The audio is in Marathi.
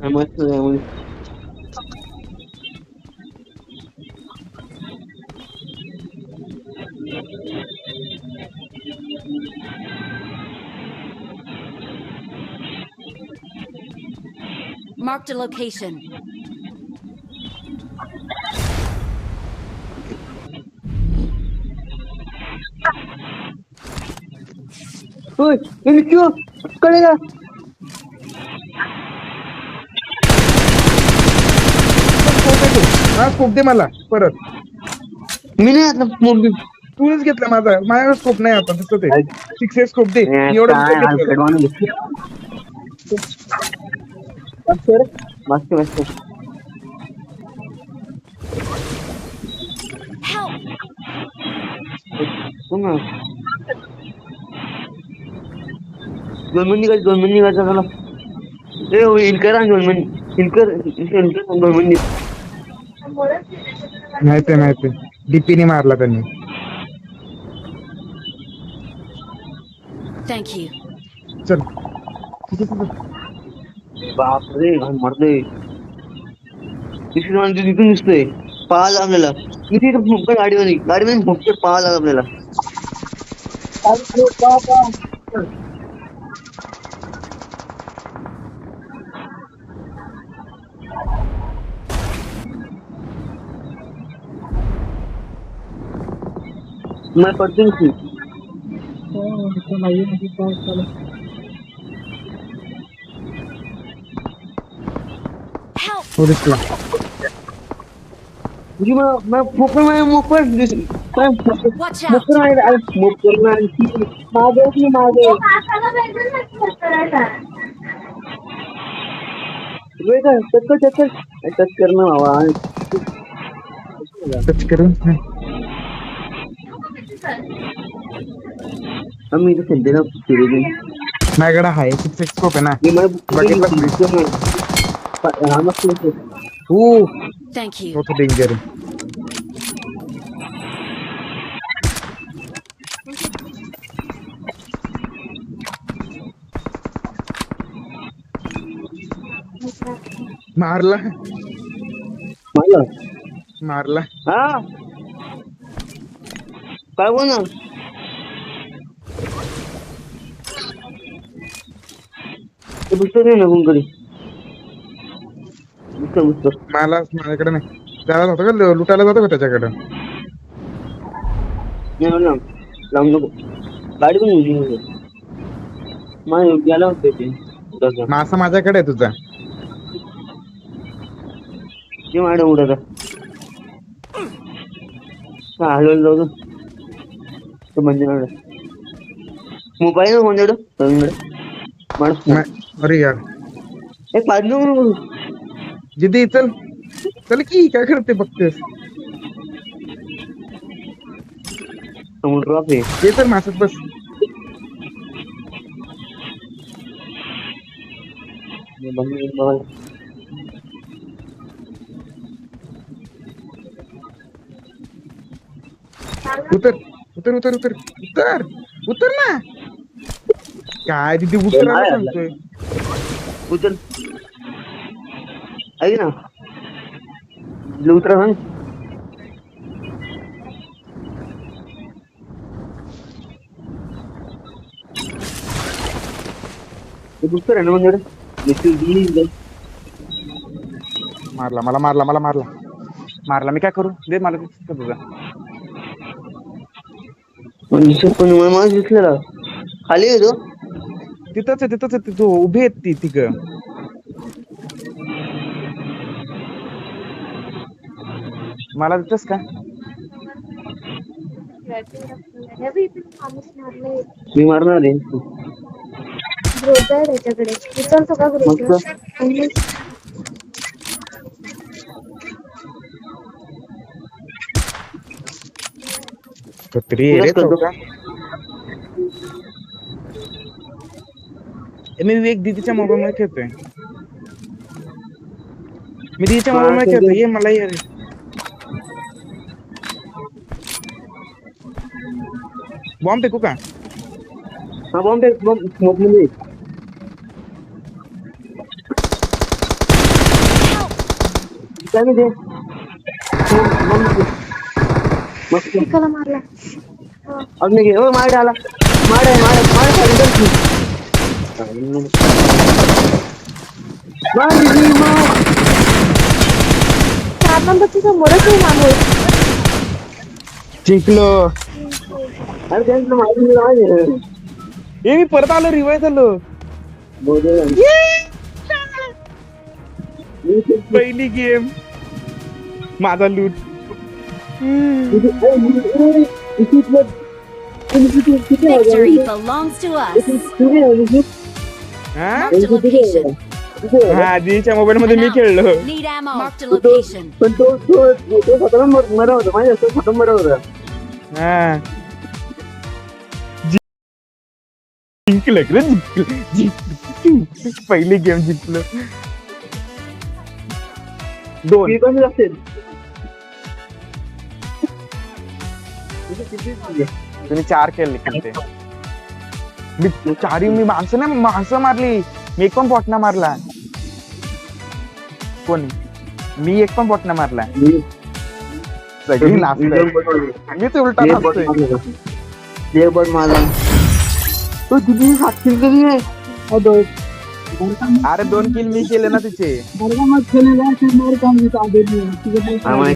मस्त Marked a location. होय क्यों कळेगा हा स्कोप दे मला परत. मी नाही आता मोबाईल तूच घेतला माझ्याकडे स्कोप नाही आता दिसत आहे. 6 स्कोप दे मी एवढं काय विकत घेतलेलं. हलकट माणूस मस्त मस्त Help! पुन्हा 2 मिनिट निघायचं 2 मिनिट निघायचं चला ए इनकर आणि 2 मिनिट इनकर 2 मिनिट माहिती डीपीने मारला त्यांनी. Thank you. चल बापरे घाण मारते तिथून दिसतोय पाहायला आपल्याला किती फक्त गाडीमध्ये फक्त पाहायला आपल्याला मैं पडतो Help! पोलिसला जी मैं मुपर Watch out! मागे टच करणं हवा टच करून आम्ही इथे खेळते ना फिरून माझ्याकडे आहे 6 स्कोप आहे ना. बघितलं Thank you. होतं डेंजर. मारला हा काय बोल ना पुस्तक नाही ना कोणकडे माझ्याकडे नाही. त्याला जातो का लुटायला जातो का त्याच्याकडे. लावून नको गाडी पण उभी गेला होते ते मासा माझ्याकडे आहे तुझा. ते माझ्या उडत हलवलं जाऊ तो म्हणजे मोबाईल ना कोणच्याकडं अरे यार एक पाच जिद्दी चल चल की काय करते बघतेस. ड्रॉप आहे ये तर मासत बस. उतर उतर उतर उतर उतर उतर ना. काय तिथे उतरायला सांगतोय. उचल ऐक ना उतरा सांग दुसरं आहे ना म्हणजे मारला मी काय करू दे मला तुझा. मला दिसलेला खाली येतो तिथंच आहे तू उभी आहेत ती तिघ. मला देतोस का. मी मारणार आहे त्याच्याकडे उचलतो का कत्री रे चौका. मी एक दीदीच्या मोबाईल मध्ये खेळतोय. ये मला ये. बॉम्ब फेकू का. हा बॉम्ब स्मोक मध्ये काय नाही ते. मस्त. एकाला मारला. अजून एक आहे. माड आला माड आहे माड खाली कर की. चार नंबरच्या समोरच आहे माणूस. जिंकलो. अरे त्यांचं मारून आहे. ए मी परत आलो रिवाइव झालो. पहिली गेम माझा लूट. Victory belongs to us. हा Marked a location. हा आधीच्या मोबाईल मध्ये मी खेळलो. Need ammo. Marked a location. पण तो स्वतःला मरा होता माझ्या स्वतः मरा होता. हा जिंकलं रे जिंकलं. पहिली गेम जिंकलो. 2 किती कमी असेल तुम्ही 4 केले किती. मी चारी मी माणसं मारली. मी एक पण पॉटना मारला. कोणी मी एक पण पॉटना मारला. सगळी नाचतोय. मीच उलटा नाचतोय. बट मला तो किती 7 कधी आहे. अरे 2 किल मी केले ना तिचे. आम्हाला